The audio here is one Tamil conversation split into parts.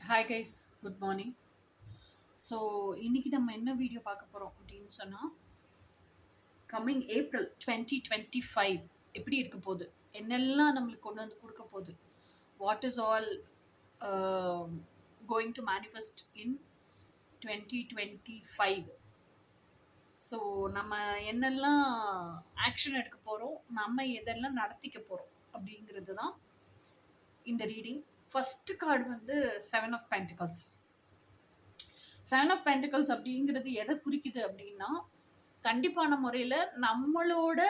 Hi guys, good morning. So இன்னைக்கு நம்ம என்ன வீடியோ பார்க்க போகிறோம் அப்படின்னு சொன்னால், கம்மிங் ஏப்ரல் 2025 எப்படி இருக்க போகுது, என்னெல்லாம் நம்மளுக்கு கொண்டு வந்து கொடுக்க போகுது, what is all going to manifest in 2025. So நம்ம என்னெல்லாம் ஆக்ஷன் எடுக்க போகிறோம், நம்ம எதெல்லாம் நடத்திக்க போகிறோம் அப்படிங்கிறது தான் இந்த ரீடிங். ஃபர்ஸ்ட் கார்டு வந்து 7 ஆஃப் பென்டிகல்ஸ். 7 ஆஃப் பென்டிகல்ஸ் அப்படிங்கிறது எதை குறிக்குது அப்படின்னா, கண்டிப்பான முறையில் நம்மளோட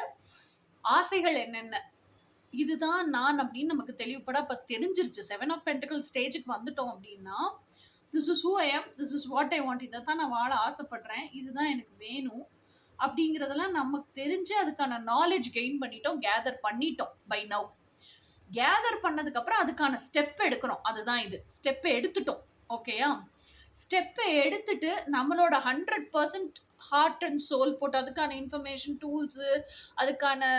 ஆசைகள் என்னென்ன, இதுதான் நான் அப்படின்னு நமக்கு தெளிவுபட இப்போ தெரிஞ்சிருச்சு. 7 ஆஃப் பென்டிகல் ஸ்டேஜுக்கு வந்துட்டோம் அப்படின்னா, திஸ் இஸ் ஹூ ஐ ஆம், this is what I want, இதை தான் நான் வாழ ஆசைப்படுறேன், இதுதான் எனக்கு வேணும் அப்படிங்கிறதெல்லாம் நமக்கு தெரிஞ்சு அதுக்கான நாலேஜ் கெயின் பண்ணிட்டோம், கேதர் பண்ணிட்டோம். பை நவ் கேதர் பண்ணதுக்கப்புறம் அதுக்கான ஸ்டெப் எடுக்கிறோம். அதுதான் இது, ஸ்டெப்பை எடுத்துட்டோம். ஓகேயா? ஸ்டெப்பை எடுத்துட்டு நம்மளோட 100% ஹார்ட் அண்ட் சோல் போட்டு அதுக்கான இன்ஃபர்மேஷன் டூல்ஸு, அதுக்கான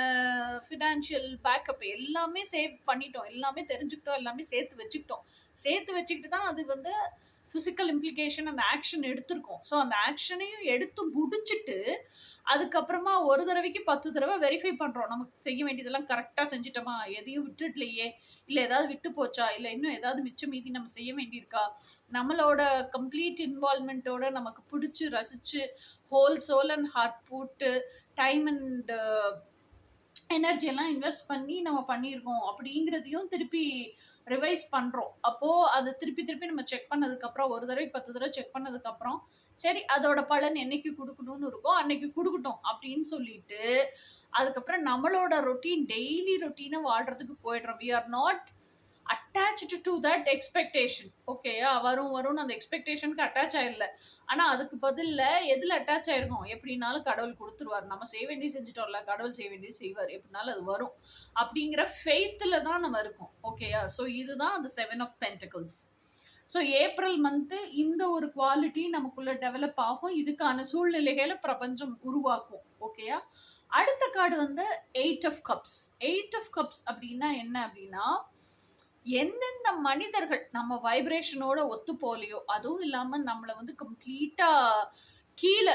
ஃபினான்ஷியல் பேக்கப் எல்லாமே சேவ் பண்ணிட்டோம், எல்லாமே தெரிஞ்சுக்கிட்டோம், எல்லாமே சேர்த்து வச்சுக்கிட்டு தான் அது வந்து ஃபிசிக்கல் இம்ப்ளிகேஷன் அந்த ஆக்ஷன் எடுத்திருக்கோம். ஸோ அந்த ஆக்ஷனையும் எடுத்து முடிச்சுட்டு அதுக்கப்புறமா ஒரு தடவைக்கு 10 தடவை வெரிஃபை பண்ணுறோம், நமக்கு செய்ய வேண்டியதெல்லாம் கரெக்டாக செஞ்சுட்டோமா, எதையும் விட்டுட்லையே, இல்லை ஏதாவது விட்டு போச்சா, இல்லை இன்னும் ஏதாவது மிச்சம் மீதி நம்ம செய்ய வேண்டியிருக்கா, நம்மளோட கம்ப்ளீட் இன்வால்மெண்ட்டோட நமக்கு பிடிச்சி ரசித்து ஹோல் சோல் அண்ட் ஹார்ட் போட்டு டைம் அண்ட் எனர்ஜியெல்லாம் இன்வெஸ்ட் பண்ணி நம்ம பண்ணியிருக்கோம் அப்படிங்கிறதையும் திருப்பி ரிவைஸ் பண்ணுறோம். அப்போது அதை திருப்பி நம்ம செக் பண்ணதுக்கப்புறம், ஒரு தடவை 10 தடவை செக் பண்ணதுக்கப்புறம், சரி அதோட பலன் என்னைக்கு கொடுக்கணும்னு இருக்கோ அன்னைக்கு கொடுக்கட்டும் அப்படின்னு சொல்லிட்டு அதுக்கப்புறம் நம்மளோட ரொட்டீன், டெய்லி ரொட்டீனை வாழ்கிறதுக்கு போயிடுறோம். We are not attached to that expectation. ஓகேயா? வரும்னு அந்த எக்ஸ்பெக்டேஷனுக்கு அட்டாச் ஆயிடல. ஆனால் அதுக்கு பதில் எதில் அட்டாச் ஆயிருக்கும், எப்படின்னாலும் கடவுள் கொடுத்துருவார், நம்ம செய்ய வேண்டிய செஞ்சுட்டோம்ல, கடவுள் செய்ய வேண்டிய செய்வார், எப்படினாலும் அது வரும் அப்படிங்கிற ஃபெய்த்தில் தான் நம்ம இருக்கோம். ஓகேயா? ஸோ இதுதான் அந்த 7 of pentacles. So April month இந்த ஒரு குவாலிட்டி நமக்குள்ள டெவலப் ஆகும், இதுக்கான சூழ்நிலைகளை பிரபஞ்சம் உருவாக்கும். ஓகேயா? அடுத்த கார்டு வந்து 8 ஆஃப் கப்ஸ். 8 ஆஃப் கப்ஸ் அப்படின்னா என்ன அப்படின்னா, எந்தெந்த மனிதர்கள் நம்ம வைப்ரேஷனோட ஒத்து போலையோ, அதுவும் இல்லாமல் நம்மளை வந்து கம்ப்ளீட்டாக கீழே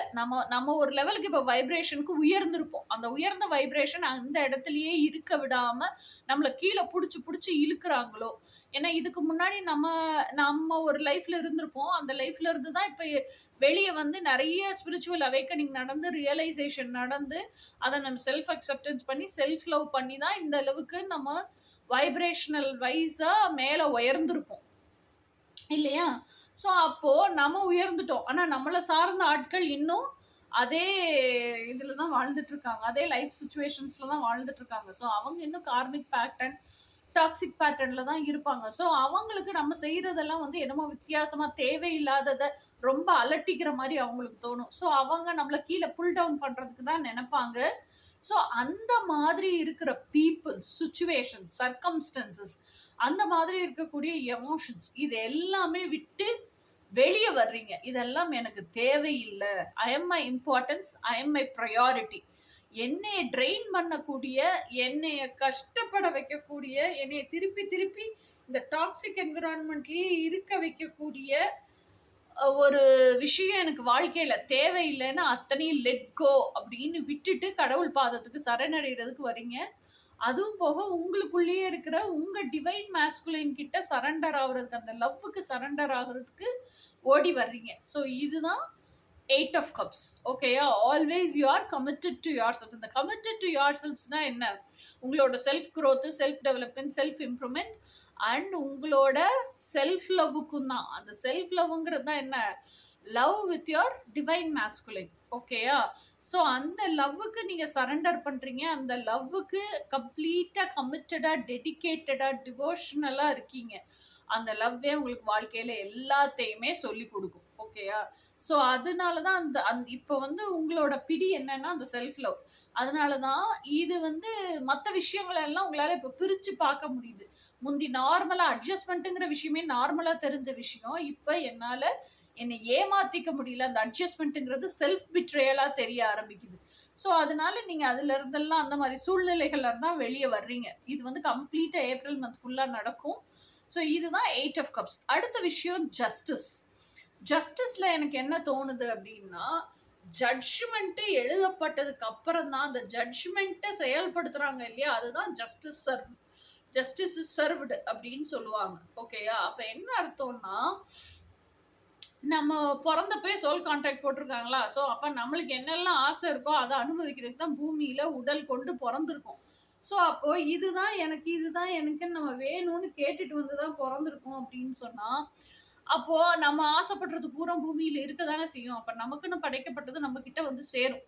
நம்ம ஒரு லெவலுக்கு இப்போ வைப்ரேஷனுக்கு உயர்ந்திருப்போம், அந்த உயர்ந்த வைப்ரேஷன் அந்த இடத்துலையே இருக்க விடாமல் நம்மளை கீழே பிடிச்சி இழுக்கிறாங்களோ. ஏன்னா இதுக்கு முன்னாடி நம்ம ஒரு லைஃப்பில் இருந்திருப்போம், அந்த லைஃப்ல இருந்து தான் இப்போ வெளியே வந்து நிறைய ஸ்பிரிச்சுவல் அவேக்கனிங் நடந்து, ரியலைசேஷன் நடந்து, அதை நம்ம செல்ஃப் அக்செப்டன்ஸ் பண்ணி செல்ஃப் லவ் பண்ணி தான் இந்த அளவுக்கு நம்ம வைப்ரேஷனல் வைஸா மேல உயர்ந்திருப்போம் இல்லையா? ஸோ அப்போ நம்ம உயர்ந்துட்டோம், ஆனா நம்மளை சார்ந்த ஆட்கள் இன்னும் அதே இதுல தான் வாழ்ந்துட்டு இருக்காங்க, அதே லைஃப் சுச்சுவேஷன்ஸ்ல தான் வாழ்ந்துட்டு இருக்காங்க. ஸோ அவங்க இன்னும் கார்மிக் பேட்டர்ன், டாக்ஸிக் பேட்டர்ன்ல தான் இருப்பாங்க. ஸோ அவங்களுக்கு நம்ம செய்யறதெல்லாம் வந்து என்னமோ வித்தியாசமா தேவையில்லாததை ரொம்ப அலட்டிக்கிற மாதிரி அவங்களுக்கு தோணும். ஸோ அவங்க நம்மளை கீழே புல் டவுன் பண்றதுக்கு தான் நினைப்பாங்க. ஸோ அந்த மாதிரி இருக்கிற பீப்புள், சுச்சுவேஷன், சர்க்கம்ஸ்டன்சஸ், அந்த மாதிரி இருக்கக்கூடிய எமோஷன்ஸ், இது எல்லாமே விட்டு வெளியே வர்றீங்க. இதெல்லாம் எனக்கு தேவையில்லை, I am my importance, I am my priority. என்னைய ட்ரெயின் பண்ணக்கூடிய, என்னைய கஷ்டப்பட வைக்கக்கூடிய, என்னைய திருப்பி இந்த டாக்ஸிக் என்விரான்மெண்ட்லேயே இருக்க வைக்கக்கூடிய ஒரு விஷயம் எனக்கு வாழ்க்கையில தேவையில்லைன்னு அத்தனையும் லெட் கோ அப்படின்னு விட்டுட்டு கடவுள் பாதத்துக்கு சரணடைகிறதுக்கு வரீங்க. அதுவும் போக உங்களுக்குள்ளேயே இருக்கிற உங்க டிவைன் மாஸ்குலைன் கிட்ட சரண்டர் ஆகுறதுக்கு, அந்த லவ்வுக்கு சரண்டர் ஆகுறதுக்கு ஓடி வர்றீங்க. ஸோ இதுதான் 8 ஆஃப் கப்ஸ். ஓகேயா? Always you are committed to your self. இந்த கமிட்டட் டு யுவர் செல்ஃப்ஸ்னா என்ன? உங்களோட self growth, self development, self improvement and உங்களோட செல்ஃப் லவ்வுக்கும் தான். அந்த செல்ஃப் லவ்ங்கிறது தான் என்ன? Love with your divine masculine. ஓகேயா? ஸோ அந்த லவ்வுக்கு நீங்கள் சரண்டர் பண்ணுறீங்க, அந்த லவ்வுக்கு கம்ப்ளீட்டாக கமிட்டடாக, டெடிக்கேட்டடாக, டிவோஷனலாக இருக்கீங்க. அந்த லவ்வே உங்களுக்கு வாழ்க்கையில் எல்லாத்தையுமே சொல்லி கொடுக்கும். ஓகேயா? ஸோ அதனால தான் அந்த இப்போ வந்து உங்களோட பிடி என்னன்னா அந்த செல்ஃப் லவ். அதனால தான் இது வந்து மற்ற விஷயங்களெல்லாம் உங்களால் இப்போ பிரித்து பார்க்க முடியுது. முந்தி நார்மலாக அட்ஜஸ்ட்மெண்ட்டுங்கிற விஷயமே நார்மலாக தெரிஞ்ச விஷயம், இப்போ என்னால் என்னை ஏமாத்திக்க முடியல, அந்த அட்ஜஸ்ட்மெண்ட்டுங்கிறது செல்ஃப் பிட்ரேயலாக தெரிய ஆரம்பிக்குது. ஸோ அதனால நீங்கள் அதுல இருந்தெல்லாம் அந்த மாதிரி சூழ்நிலைகள்ல தான் வெளியே வர்றீங்க. இது வந்து கம்ப்ளீட்டாக ஏப்ரல் மந்த் ஃபுல்லாக நடக்கும். ஸோ இதுதான் 8 of Cups. அடுத்த விஷயம் ஜஸ்டிஸ். ஜஸ்டிஸ்ல எனக்கு என்ன தோணுது அப்படின்னா, ஜட்ஜ்மெண்ட் எழுதப்பட்டதுக்கு அப்புறம் தான் அந்த ஜட்ஜ்மெண்ட்டை செயல்படுத்துறாங்க இல்லையா, அதுதான் ஜஸ்டிஸ் இஸ் சர்வ்டு அப்படின்னு சொல்லுவாங்க. ஓகேயா? அப்ப என்ன அர்த்தம்னா, நம்ம பிறந்தப்பே சோல் கான்ட்ராக்ட் போட்டிருக்காங்களா, ஸோ அப்ப நம்மளுக்கு என்னெல்லாம் ஆசை இருக்கோ அதை அனுபவிக்கிறதுக்கு தான் பூமியில உடல் கொண்டு பிறந்திருக்கோம். ஸோ அப்போ இதுதான் எனக்கு, இதுதான் எனக்குன்னு நம்ம வேணும்னு கேட்டுட்டு வந்து தான் பிறந்திருக்கோம் அப்படின்னு சொன்னா, அப்போ நம்ம ஆசைப்படுறது பூரா பூமியில இருக்கதானே செய்யும். அப்ப நமக்குன்னு படைக்கப்பட்டது நம்ம கிட்ட வந்து சேரும்.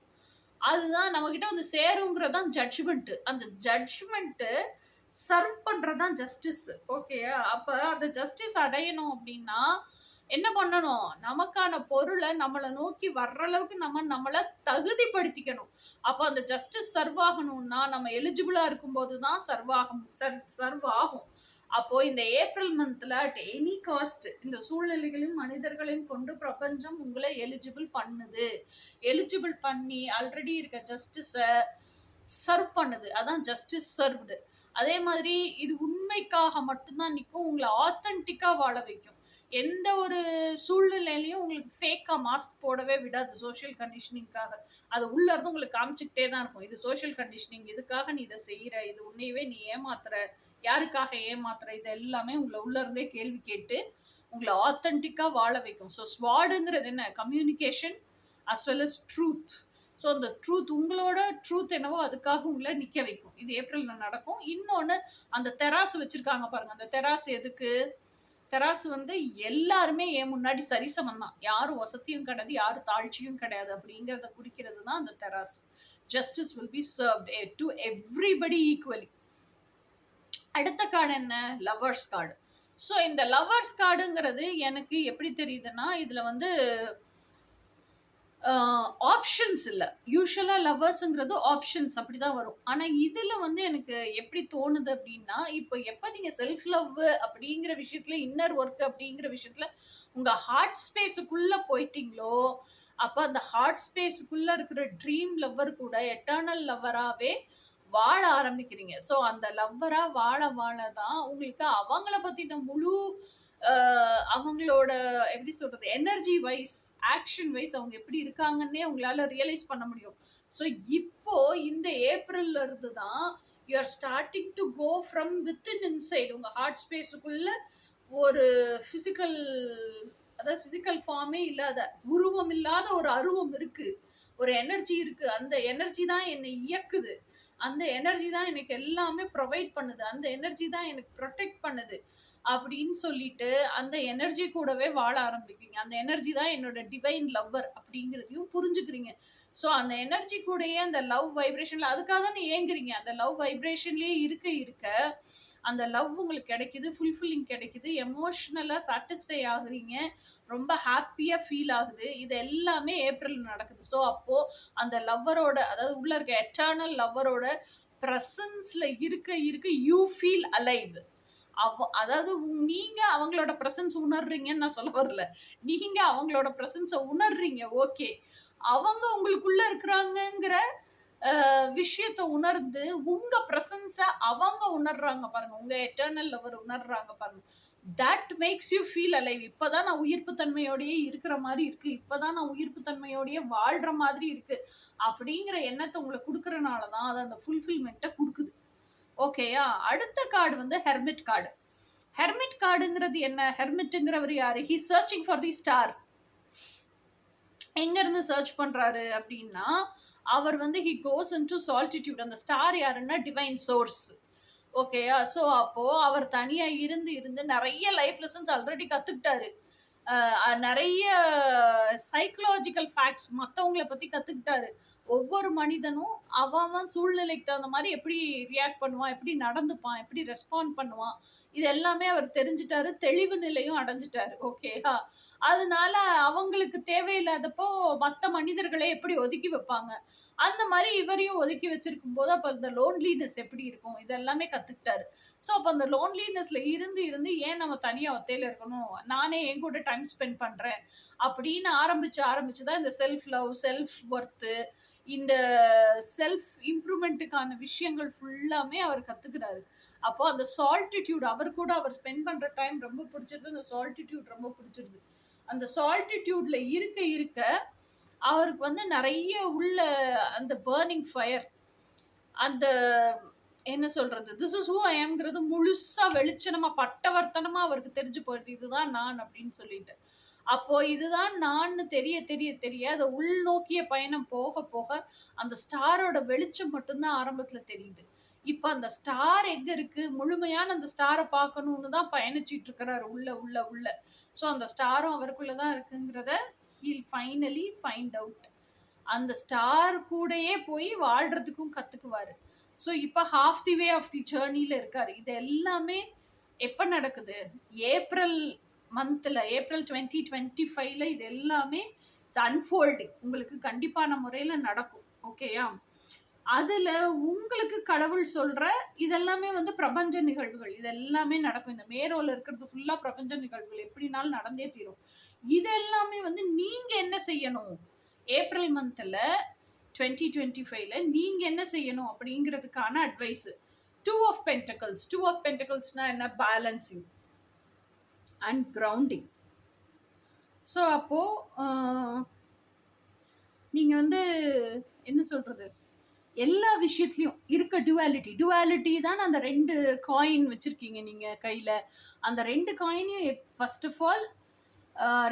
அதுதான் நம்ம கிட்ட வந்து சேருங்கிறது தான் ஜட்ஜ்மெண்ட். அந்த ஜட்ஜ்மெண்ட் சர்வ் பண்றது தான் ஜஸ்டிஸ். ஓகேயா? அப்ப அந்த ஜஸ்டிஸ் அடையணும் அப்படின்னா என்ன பண்ணணும்? நமக்கான பொருளை நம்மளை நோக்கி வர்ற அளவுக்கு நம்ம நம்மளை தகுதிப்படுத்திக்கணும். அப்ப அந்த ஜஸ்டிஸ் சர்வ் ஆகணும்னா நம்ம எலிஜிபிளா இருக்கும்போது தான் சர்வ் ஆகும். அப்போ இந்த ஏப்ரல் மந்த்ல அட் எனி காஸ்ட் இந்த சூழ்நிலைகளையும் மனிதர்களையும் கொண்டு பிரபஞ்சம் உங்களை எலிஜிபிள் பண்ணுது. எலிஜிபிள் பண்ணி ஆல்ரெடி இருக்க ஜஸ்டிஸை சர்வ் பண்ணுது. அதான் ஜஸ்டிஸ் சர்வ்டு. அதே மாதிரி இது உண்மைக்காக மட்டும்தான் நிற்கும். உங்களை ஆத்தென்டிக்கா வாழ வைக்கும். எந்த ஒரு சூழ்நிலையிலையும் உங்களுக்கு ஃபேக்கா மாஸ்க் போடவே விடாது. சோஷியல் கண்டிஷனிங்காக அது உள்ள இருந்து உங்களுக்கு காமிச்சுக்கிட்டே தான் இருக்கும். இது சோஷியல் கண்டிஷனிங், இதுக்காக நீ இதை செய்யற, இது உன்னையவே நீ ஏமாத்துற, யாருக்காக ஏமாத்துற, இது எல்லாமே உங்களை உள்ள இருந்தே கேள்வி கேட்டு உங்களை ஆத்தென்டிக்கா வாழ வைக்கும். ஸோ ஸ்வாடுங்கிறது என்ன? Communication as well as truth. So அந்த ட்ரூத், உங்களோட ட்ரூத் என்னவோ அதுக்காக உங்களை நிற்க வைக்கும். இது ஏப்ரல்ல நடக்கும். இன்னொன்று, அந்த தெராசு வச்சிருக்காங்க பாருங்க. அந்த தெராசு எதுக்கு? தெராசு வந்து எல்லாருமே என் முன்னாடி சரிசமம் தான். யாரும் வசதியும் கிடையாது, யாரும் தாழ்ச்சியும் கிடையாது அப்படிங்கிறத குறிக்கிறது தான் அந்த தெராசு. Justice will be served to everybody equally. அடுத்த கார்டு என்ன? Lovers card. ஸோ இந்த லவர்ஸ் கார்டுங்கிறது எனக்கு எப்படி தெரியுதுன்னா, இதுல வந்து ஆப்ஷன்ஸ் இல்லை. யூஸ்வலாக லவ்வர்ஸுங்கிறது ஆப்ஷன்ஸ் அப்படி தான் வரும். ஆனால் இதில் வந்து எனக்கு எப்படி தோணுது அப்படின்னா, இப்போ எப்போ நீங்கள் செல்ஃப் லவ் அப்படிங்கிற விஷயத்தில், இன்னர் ஒர்க் அப்படிங்கிற விஷயத்தில் உங்கள் ஹார்ட் ஸ்பேஸுக்குள்ளே போயிட்டீங்களோ, அப்போ அந்த ஹார்ட் ஸ்பேஸுக்குள்ளே இருக்கிற ட்ரீம் லவ்வர் கூட எட்டர்னல் லவ்வராகவே வாழ ஆரம்பிக்கிறீங்க. ஸோ அந்த லவ்வராக வாழ வாழ தான் உங்களுக்கு அவங்கள பற்றின முழு அவங்களோட எப்படி சொல்றது, எனர்ஜி வைஸ், ஆக்ஷன் வைஸ் அவங்க எப்படி இருக்காங்கன்னே உங்களால ரியலைஸ் பண்ண முடியும். ஸோ இப்போ இந்த ஏப்ரல்ல இருந்து தான் you are starting to go from within inside. உங்க ஹார்ட் ஸ்பேஸுக்குள்ள ஒரு பிசிக்கல், அதாவது பிசிக்கல் ஃபார்மே இல்லாத, உருவம் இல்லாத ஒரு அருவம் இருக்கு, ஒரு எனர்ஜி இருக்கு. அந்த எனர்ஜி தான் என்னை இயக்குது, அந்த எனர்ஜி தான் எனக்கு எல்லாமே ப்ரொவைட் பண்ணுது, அந்த எனர்ஜி தான் எனக்கு ப்ரொடெக்ட் பண்ணுது அப்படின்னு சொல்லிட்டு அந்த எனர்ஜி கூடவே வாழ ஆரம்பிக்கிறீங்க. அந்த எனர்ஜி தான் என்னோட டிவைன் லவ்வர் அப்படிங்கிறதையும் புரிஞ்சுக்கிறீங்க. ஸோ அந்த எனர்ஜி கூடயே அந்த லவ் வைப்ரேஷன்ல, அதுக்காக தான் ஏங்குறீங்க. அந்த லவ் வைப்ரேஷன்லயே இருக்க இருக்க அந்த லவ் உங்களுக்கு கிடைக்குது, ஃபுல்ஃபில்லிங் கிடைக்குது, எமோஷ்னலாக சாட்டிஸ்ஃபை ஆகுறீங்க, ரொம்ப ஹாப்பியாக ஃபீல் ஆகுது. இது எல்லாமே ஏப்ரல் நடக்குது. ஸோ அப்போது அந்த லவ்வரோட, அதாவது உள்ள இருக்க எட்டர்னல் லவ்வரோட ப்ரெசன்ஸில் இருக்க இருக்க யூ ஃபீல் அலைவ். அதாவது நீங்க அவங்களோட பிரசன்ஸ் உணர்றீங்கன்னு நான் சொல்ல வரல. நீங்க அவங்களோட பிரசன்ஸை உணர்றீங்க, ஓகே. அவங்க உங்களுக்குள்ள இருக்கிறாங்கிற விஷயத்தை உணர்ந்து உங்க பிரசன்ஸ அவங்க உணர்றாங்க பாருங்க, உங்க எட்டர்னல் லவர் உணர்றாங்க பாருங்க. That makes you feel alive. இப்பதான் நான் உயிர்ப்பு தன்மையோடயே இருக்கிற மாதிரி இருக்கு, இப்பதான் நான் உயிர்ப்பு தன்மையோடயே வாழ்ற மாதிரி இருக்கு அப்படிங்கிற எண்ணத்தை உங்களுக்கு கொடுக்கறனாலதான் அது அந்த ஃபுல்ஃபில்மெண்ட்டை கொடுக்குது. ஓகேயா? அடுத்த கார்டு வந்து ஹெர்மிட் கார்டு. ஹெர்மிட் கார்டுங்கிறது என்ன? ஹெர்மிட்ங்கிறவர் யாரு? He searching for the star. எங்க இருந்து சர்ச் பண்றாரு அப்படின்னா, அவர் வந்து ஹி கோஸ் இன்டு சால்டிடியூட். அந்த ஸ்டார் யாருன்னா டிவைன் சோர்ஸ். ஓகேயா? ஸோ அப்போ அவர் தனியா இருந்து இருந்து நிறைய லைஃப் லெசன்ஸ் ஆல்ரெடி கத்துக்கிட்டாரு. நிறைய சைக்கலாஜிக்கல் ஃபேக்ட்ஸ் மற்றவங்களை பத்தி கத்துக்கிட்டாரு. ஒவ்வொரு மனிதனும் அவன் சூழ்நிலைக்கு தகுந்த மாதிரி எப்படி ரியாக்ட் பண்ணுவான், எப்படி நடந்துப்பான், எப்படி ரெஸ்பாண்ட் பண்ணுவான், இது எல்லாமே அவர் தெரிஞ்சுட்டாரு. தெளிவு நிலையும் அடைஞ்சிட்டாரு. ஓகேயா? அதனால அவங்களுக்கு தேவையில்லாதப்போ மற்ற மனிதர்களை எப்படி ஒதுக்கி வைப்பாங்க, அந்த மாதிரி இவரையும் ஒதுக்கி வச்சிருக்கும் போது அப்போ அந்த லோன்லினஸ் எப்படி இருக்கும், இதெல்லாமே கத்துக்கிட்டாரு. ஸோ அப்போ அந்த லோன்லினஸ்ல இருந்து இருந்து ஏன் நம்ம தனியா ஒத்தையில இருக்கணும், நானே என் கூட டைம் ஸ்பெண்ட் பண்றேன் அப்படின்னு ஆரம்பிச்சுதான் இந்த செல்ஃப் லவ், செல்ஃப் ஒர்த்து, இந்த செல்ஃப் இம்ப்ரூவ்மெண்ட்டுக்கான விஷயங்கள் ஃபுல்லாமே அவர் கத்துக்கிறாரு. அப்போ அந்த சால்டிடியூட் அவர் கூட அவர் ஸ்பெண்ட் பண்ற டைம் ரொம்ப பிடிச்சிருது, அந்த சால்டிடியூட் ரொம்ப பிடிச்சிருது. அந்த சால்டிடியூட்ல இருக்க இருக்க அவருக்கு வந்து நிறைய உள்ள அந்த பர்னிங் ஃபயர், அந்த என்ன சொல்றது, திஸ் இஸ் ஹூ ஐ ஆம்ங்கிறது முழுசா வெளிச்சனமா பட்டவர்த்தனமா அவருக்கு தெரிஞ்சு போயிடுது, இதுதான் நான் அப்படின்னு சொல்லிட்டு. அப்போ இதுதான் நான் தெரிய தெரிய தெரிய அதை உள்நோக்கிய பயணம் போக போக அந்த ஸ்டாரோட வெளிச்சம் மட்டும்தான் ஆரம்பத்துல தெரியுது. இப்ப அந்த ஸ்டார் எங்க இருக்கு, முழுமையான அந்த ஸ்டாரை பார்க்கணும்னு தான் பயணிச்சிட்டு இருக்கிறாரு உள்ள உள்ள உள்ள. ஸோ அந்த ஸ்டாரும் அவருக்குள்ளதான் இருக்குங்கிறத he'll finally find out. அந்த ஸ்டார் கூடயே போய் வாழ்றதுக்கும் கத்துக்குவாரு. ஸோ இப்ப half the way of the ஜேர்னில இருக்காரு. இது எல்லாமே எப்ப நடக்குது, ஏப்ரல் மந்த்ல, ஏப்ரல் 2025ல இது எல்லாமே அன்ஃபோல்டிங் உங்களுக்கு கண்டிப்பான முறையில நடக்கும். ஓகேயா? அதுல உங்களுக்கு கடவுள் சொல்ற இதெல்லாமே வந்து பிரபஞ்ச நிகழ்வுகள், இது எல்லாமே நடக்கும். இந்த மேரோல இருக்கிறது ஃபுல்லா பிரபஞ்ச நிகழ்வுகள், எப்படினாலும் நடந்தே தீரும். இது எல்லாமே வந்து நீங்க என்ன செய்யணும், ஏப்ரல் மந்த்ல 2025ல நீங்க என்ன செய்யணும் அப்படிங்கிறதுக்கான advice. Two of pentacles, two of பென்டக்கிள்ஸ்னா என்ன, பேலன்சிங் அண்ட் கிரவுண்டிங். ஸோ அப்போ நீங்க வந்து என்ன சொல்றது, எல்லா விஷயத்துலயும் இருக்க டுவாலிட்டி, டுவாலிட்டி தான் அந்த ரெண்டு காயின் வச்சிருக்கீங்க நீங்க கையில. அந்த ரெண்டு காயினையும் ஃபர்ஸ்ட் ஆஃப் ஆல்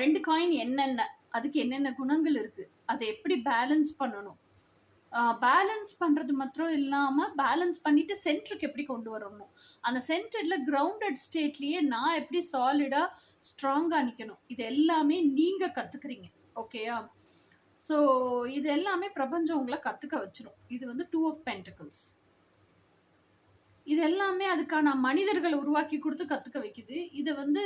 ரெண்டு காயின் என்னென்ன, அதுக்கு என்னென்ன குணங்கள் இருக்கு, அதை எப்படி பேலன்ஸ் பண்ணணும், பேலன்ஸ் பண்றது மாத்திரம் இல்லாம பேலன்ஸ் பண்ணிட்டு சென்டருக்கு எப்படி கொண்டு வரணும், அந்த சென்டர்ல கிரவுண்டட் ஸ்டேட்லயே நான் எப்படி சாலிடா ஸ்ட்ராங்கா நிக்கணும், இது எல்லாமே நீங்க கத்துக்கிறீங்க. ஓகேயா? ஸோ இது எல்லாமே பிரபஞ்சம் உங்களை கத்துக்க வச்சிரும். இது வந்து டூ ஆஃப் பென்டக்கிள்ஸ். இது எல்லாமே அதுக்கான மனிதர்களை உருவாக்கி கொடுத்து கத்துக்க வைக்குது. இதை வந்து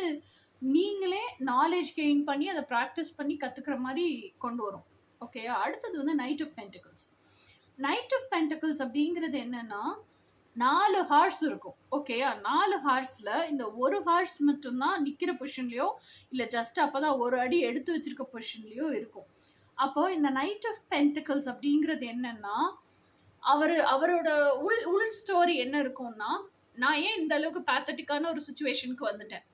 நீங்களே நாலேஜ் கெயின் பண்ணி அதை ப்ராக்டிஸ் பண்ணி கத்துக்கிற மாதிரி கொண்டு வரும். ஓகேயா? அடுத்தது வந்து knight of pentacles. Knight of pentacles அப்படிங்கிறது என்னன்னா, 4 ஹார்ஸ் இருக்கும். ஓகேயா? 4 ஹார்ஸ்ல இந்த ஒரு ஹார்ஸ் மட்டும்தான் நிக்கிற பொசிஷன்லயோ இல்ல ஜஸ்ட் அப்பதான் ஒரு அடி எடுத்து வச்சிருக்க பொசிஷன்லயோ இருக்கும். அப்போ இந்த நைட் ஆஃப் பென்டக்கிள்ஸ் அப்படிங்கிறது என்னன்னா, அவரோட உள் ஸ்டோரி என்ன இருக்கும்னா, நான் ஏன் இந்த அளவுக்கு பேத்தட்டிக்கான ஒரு சுச்சுவேஷனுக்கு வந்துட்டேன்,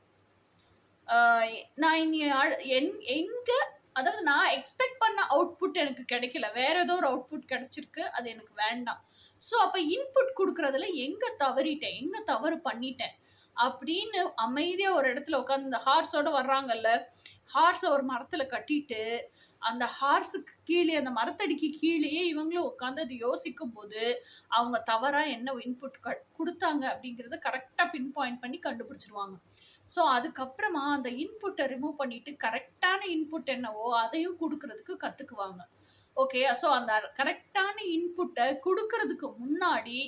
நான் இனி எங்க, அதாவது நான் எக்ஸ்பெக்ட் பண்ண அவுட்புட் எனக்கு கிடைக்கல, வேற ஏதோ ஒரு அவுட்புட் கிடைச்சிருக்கு, அது எனக்கு வேண்டாம். ஸோ அப்ப இன்புட் கொடுக்கறதுல எங்க தவறிட்டேன், எங்க தவறு பண்ணிட்டேன் அப்படின்னு அமைதியா ஒரு இடத்துல உட்காந்து, இந்த ஹார்ஸோட வர்றாங்கல்ல, ஹார்ஸை ஒரு மரத்துல கட்டிட்டு அந்த ஹார்ஸுக்கு கீழே, அந்த மரத்தடிக்கு கீழேயே இவங்களும் உட்காந்து அது யோசிக்கும் போது அவங்க தவறா என்ன இன்புட் கொடுத்தாங்க அப்படிங்கறத கரெக்டா பின் பாயிண்ட் பண்ணி கண்டுபிடிச்சிருவாங்க. ஸோ அதுக்கப்புறமா அந்த இன்புட்டை ரிமூவ் பண்ணிட்டு கரெக்டான இன்புட் என்னவோ அதையும் கொடுக்கறதுக்கு கத்துக்குவாங்க. ஓகே? ஸோ அந்த கரெக்டான இன்புட்டை கொடுக்கறதுக்கு முன்னாடி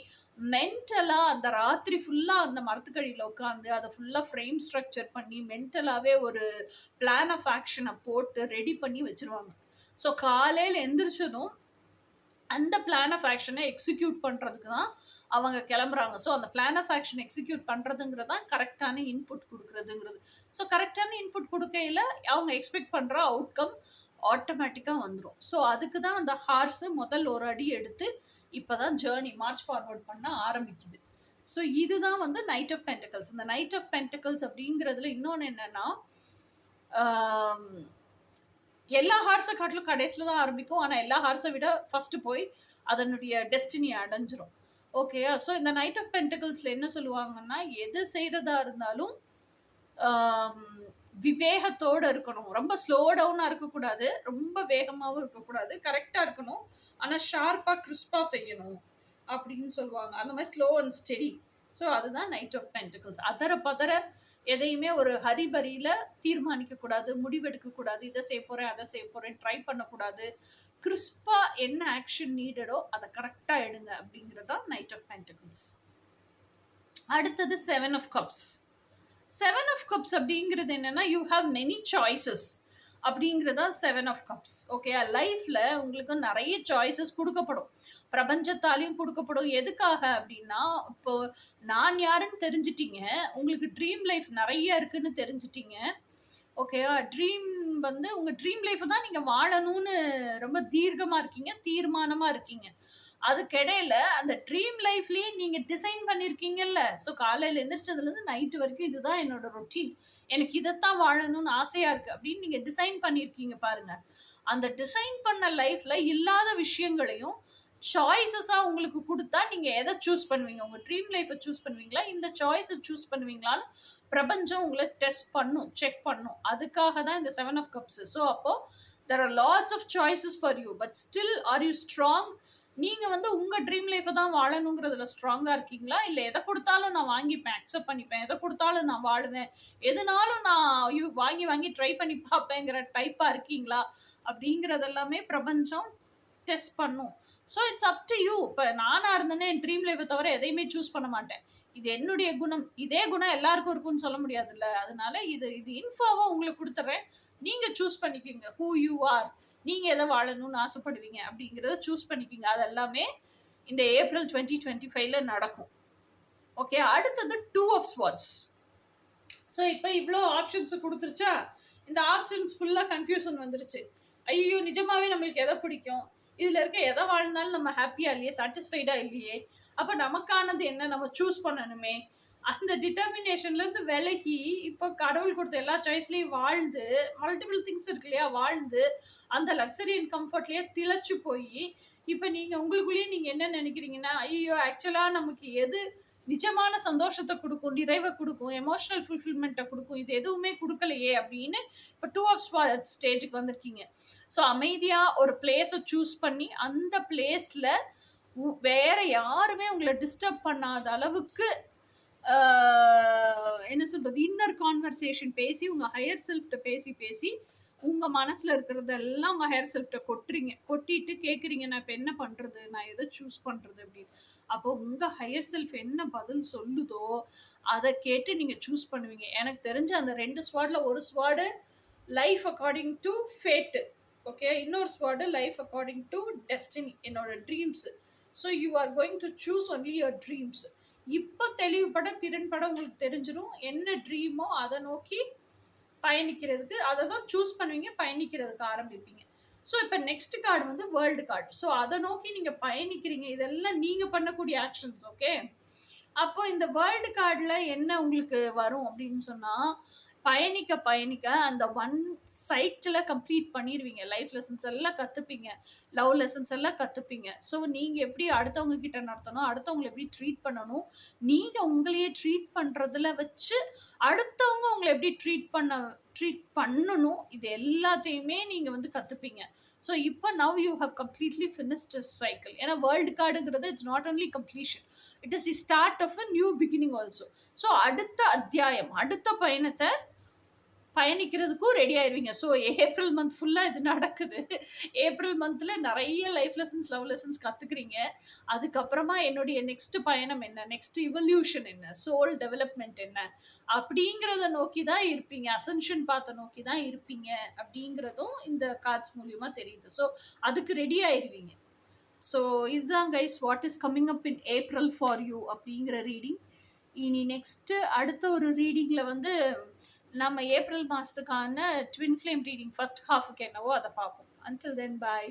மென்டலா அந்த ராத்திரி ஃபுல்லா அந்த மரத்துக்கடியில் உட்காந்து அதை ஃபுல்லா ஃப்ரேம் ஸ்ட்ரக்சர் பண்ணி மென்டலாவே ஒரு பிளான் ஆஃப் ஆக்ஷனை போட்டு ரெடி பண்ணி வச்சிருவாங்க. ஸோ காலையில் எந்திரிச்சதும் அந்த பிளான் ஆஃப் ஆக்ஷனை எக்ஸிக்யூட் பண்றதுக்கு தான் அவங்க கிளம்புறாங்க. ஸோ அந்த பிளான் ஆஃப் ஆக்ஷன் எக்ஸிக்யூட் பண்றதுங்கிறது தான் கரெக்டான இன்புட் கொடுக்கறதுங்கிறது. ஸோ கரெக்டான இன்புட் கொடுக்கையில அவங்க எக்ஸ்பெக்ட் பண்ற அவுட்கம் ஆட்டோமேட்டிக்கா வந்துடும். ஸோ அதுக்கு தான் அந்த ஹார்ஸ் முதல் ஒரு அடி எடுத்து இப்பதான் ஜேர்னி மார்ச் ஃபார்வர்ட் பண்ண ஆரம்பிக்குது. ஸோ இதுதான் வந்து நைட் ஆஃப் பென்டக்கிள்ஸ். இந்த நைட் ஆஃப் பென்டக்கிள்ஸ் அப்படிங்கிறதுல இன்னொன்று என்னன்னா, எல்லா ஹார்ஸை காட்டிலும் கடைசியில் தான் ஆரம்பிக்கும், ஆனால் எல்லா ஹார்ஸை விட ஃபர்ஸ்ட் போய் அதனுடைய டெஸ்டினியை அடைஞ்சிரும். ஓகேயா? ஸோ இந்த நைட் ஆஃப் பென்டக்கிள்ஸ்ல என்ன சொல்லுவாங்கன்னா, எது செய்யறதா இருந்தாலும் விவேகத்தோட இருக்கணும், ரொம்ப ஸ்லோ டவுனா இருக்கக்கூடாது, ரொம்ப வேகமாகவும் இருக்கக்கூடாது, கரெக்டா இருக்கணும், ஆனால் ஷார்ப்பா கிறிஸ்பா செய்யணும் அப்படின்னு சொல்லுவாங்க. அந்த மாதிரி ஸ்லோ அண்ட் ஸ்டெடி. ஸோ அதுதான் நைட் ஆஃப் பென்டக்கிள்ஸ். அதர பதற எதையுமே ஒரு ஹரிபரியில தீர்மானிக்க கூடாது, முடிவெடுக்க கூடாது, இதை செய்ய போறேன் அதை செய்ய போறேன் ட்ரை பண்ணக்கூடாது. கிறிஸ்பா என்ன ஆக்ஷன் நீடடோ அதை கரெக்டா எடுங்க அப்படிங்கிறது தான் நைட் ஆஃப் பென்டக்கிள்ஸ். அடுத்தது 7 ஆஃப் கப்ஸ். 7 ஆஃப் கப்ஸ் அப்படிங்கிறது என்னன்னா, யூ ஹாவ் மெனி சாய்ஸஸ் அப்படிங்கிறதா 7 ஆஃப் கப்ஸ். ஓகே? லைஃப்ல உங்களுக்கு நிறைய சாய்ஸஸ் கொடுக்கப்படும், பிரபஞ்சத்தாலையும் கொடுக்கப்படும். எதுக்காக அப்படின்னா, இப்போ நான் யாருன்னு தெரிஞ்சிட்டீங்க, உங்களுக்கு ட்ரீம் லைஃப் நிறைய இருக்குன்னு தெரிஞ்சிட்டீங்க. ஓகேவா? ட்ரீம் வந்து உங்க ட்ரீம் லைஃப் தான் நீங்க வாழணும்னு ரொம்ப தீர்க்கமா இருக்கீங்க, தீர்மானமா இருக்கீங்க. அதுக்கிடையில அந்த ட்ரீம் லைஃப்லயே நீங்க டிசைன் பண்ணிருக்கீங்கல்ல. ஸோ காலையில எந்திரிச்சதுலேருந்து நைட் வரைக்கும் இதுதான் என்னோட ரொட்டீன். எனக்கு இதத்தான் வாழணும்னு ஆசையா இருக்கு அப்படின்னு நீங்க டிசைன் பண்ணியிருக்கீங்க பாருங்க. அந்த டிசைன் பண்ண லைஃப்ல இல்லாத விஷயங்களையும் சாய்ஸஸா உங்களுக்கு குடுத்தா, நீங்க எத சூஸ் பண்ணுவீங்க? உங்க ட்ரீம் லைஃப்ப சூஸ் பண்ணுவீங்களா? இந்த சாய்ஸ சூஸ் பண்ணுவீங்களான்னு பிரபஞ்சம் உங்கள டெஸ்ட் பண்ணும், செக் பண்ணும். அதுக்காக தான் இந்த 7 ஆஃப் கப்ஸ். ஸோ அப்போ there are lots of choices for you. But still are you strong? நீங்க வந்து உங்க ட்ரீம் லைஃப்ப தான் வாழணுங்கிறதுல ஸ்ட்ராங்கா இருக்கீங்களா? இல்ல எத குடுத்தாலும் நான் வாங்கிப்பேன், அக்செப்ட் பண்ணிப்பேன். எத குடுத்தாலும் நான் வாழுவேன். எதுனாலும் நான் வாங்கி வாங்கி ட்ரை பண்ணி பார்ப்பேங்கிற டைப்பா இருக்கீங்களா? அப்படிங்கிறது எல்லாமே பிரபஞ்சம் டெஸ்ட் பண்ணும். So it's up to you. இப்ப நானா இருந்தேன்னா என் ட்ரீம் லைஃப்ப தவிர எதையுமே சூஸ் பண்ண மாட்டேன். இது என்னுடைய குணம். இதே குணம் எல்லாருக்கும் இருக்கும்னு சொல்ல முடியாதுல்ல. அதனால இது இது இன்ஃபோவா உங்களுக்கு குடுத்துர்றேன். நீங்க சூஸ் பண்ணிக்கங்க. Who you are. நீங்க எத வாழணும்னு ஆசைப்படுவீங்க அப்படிங்கிறத சூஸ் பண்ணிக்கங்க. அது எல்லாமே இந்த ஏப்ரல் 2025ல நடக்கும். ஓகே. அடுத்தது 2 ஆஃப் ஸ்வார்ட்ஸ். ஸோ இப்போ இவ்ளோ ஆப்ஷன்ஸ் குடுத்துருச்சா? இந்த ஆப்ஷன்ஸ் ஃபுல்லா கன்ஃப்யூஷன் வந்துருச்சு. ஐயய்யோ! நிஜமாவே நம்மளுக்கு எத பிடிக்கும்? இதுல இருக்க எத வாழ்ந்தாலும் நம்ம ஹாப்பியா இல்லையே, சாட்டிஸ்ஃபைடா இல்லையே. அப்ப நமக்கானது என்ன? நம்ம சூஸ் பண்ணணுமே. அந்த டிட்டர்மினேஷன்ல இருந்து விலகி, இப்போ கடவுள் குடுத்த எல்லா சாய்ஸ்லயும் வாழ்ந்து, மல்டிபிள் திங்ஸ் இருக்கு இல்லையா? வாழ்ந்து, அந்த லக்ஸரி அண்ட் கம்ஃபர்ட்லயே திளைச்சு போயி, இப்ப நீங்க உங்களுக்குள்ளேயே நீங்க என்ன நெனைக்கிறீங்கன்னா, ஐயய்யோ! ஆக்சுவலா நமக்கு எது நிஜமான சந்தோஷத்த குடுக்கும், நிறைவ குடுக்கும், எமோஷனல் ஃபுல்ஃபில்மெண்ட்ட குடுக்கும். இது எதுவுமே குடுக்கலையே அப்படின்னு இப்ப 2 ஆஃப் ஸ்வார்ட்ஸ் ஸ்டேஜ்க்கு வந்திருக்கீங்க. ஸோ அமைதியா ஒரு பிளேஸ சூஸ் பண்ணி, அந்த பிளேஸ்ல வேற யாருமே உங்கள டிஸ்டர்ப் பண்ணாத அளவுக்கு ஆ என்ன சொல்றது? இன்னர் கான்வர்சேஷன் பேசி, உங்க ஹையர் செல்ஃப்ட்ட பேசி பேசி, உங்க மனசுல இருக்கிறதெல்லாம் உங்க ஹையர் செல்ஃப்ட்ட கொட்டுறீங்க. கொட்டிட்டு கேட்குறீங்க, "நான் இப்ப என்ன பண்றது? நான் எத சூஸ் பண்றது?" அப்படின்னு. அப்போ உங்க ஹையர் செல்ஃப் என்ன பதில் சொல்லுதோ, அத கேட்டு நீங்க சூஸ் பண்ணுவீங்க. எனக்கு தெரிஞ்சு அந்த 2 ஸ்வாட்ல ஒரு sword life according to fate. Okay. இன்னொரு sword life according to destiny. என்னோட dreams. So you are going to choose only your dreams. இப்ப தெளிவுபட, திறன்பட உங்களுக்கு தெரிஞ்சிரும். என்ன ட்ரீமோ அத நோக்கி பயணிக்கிறதுக்கு அத தான் சூஸ் பண்ணுவீங்க. பயணிக்கிறதுக்கு ஆரம்பிப்பீங்க. ஸோ இப்ப நெக்ஸ்ட் கார்டு வந்து வேர்ல்ட் கார்டு. ஸோ அத நோக்கி நீங்க பயணிக்கிறீங்க. இதெல்லாம் நீங்க பண்ணக்கூடிய ஆக்ஷன்ஸ். ஓகே. அப்போ இந்த வேர்ல்ட் கார்டுல என்ன உங்களுக்கு வரும் அப்படின்னு சொன்னா, பயணிக்க பயணிக்க அந்த ஒன் சைக்கிள கம்ப்ளீட் பண்ணிருவீங்க. லைஃப் லெசன்ஸ் எல்லாம் கத்துப்பீங்க. லவ் லெசன்ஸ் எல்லாம் கத்துப்பீங்க. ஸோ நீங்க எப்படி அடுத்தவங்க கிட்ட நடத்தணும், அடுத்தவங்கள எப்படி ட்ரீட் பண்ணணும், நீங்க உங்களையே ட்ரீட் பண்றதுல வச்சு அடுத்தவங்க உங்கள எப்படி ட்ரீட் பண்ணணும், இது எல்லாத்தையுமே நீங்க வந்து கத்துப்பீங்க. ஸோ இப்ப now you have completely finished this cycle. ஏன்னா வேர்ல்ட் கார்டுங்கிறது it's not only completion. It is the start of a new beginning also. So அடுத்த அத்தியாயம், அடுத்த பயணத்த பயணிக்கிறதுக்கும் ரெடி ஆயிருவீங்க. ஸோ ஏப்ரல் மந்த் ஃபுல்லா இது நடக்குது. ஏப்ரல் மந்த்ல நெறைய லைஃப் லெசன்ஸ், லவ் லெசன்ஸ் கத்துக்கிறீங்க. அதுக்கப்புறமா என்னுடைய நெக்ஸ்ட் பயணம் என்ன? நெக்ஸ்ட் இவல்யூஷன் என்ன? சோல் டெவலப்மென்ட் என்ன? அப்படிங்கிறத நோக்கி தான் இருப்பீங்க. அசென்ஷன் பாத்த நோக்கி தான் இருப்பீங்க. அப்படிங்கிறதும் இந்த கார்ட்ஸ் மூலியமா தெரியுது. ஸோ அதுக்கு ரெடி ஆயிருவீங்க. ஸோ இதுதான் guys what is coming up in April for you அப்படிங்கிற ரீடிங். இனி நெக்ஸ்ட் அடுத்த ஒரு ரீடிங்ல வந்து நம்ம ஏப்ரல் மாசத்துக்கான ட்வின் ஃப்ளேம் ரீடிங் ஃபர்ஸ்ட் ஹாஃப்க்கு என்னவோ அத பார்ப்போம். அன்டில் தென் பாய்.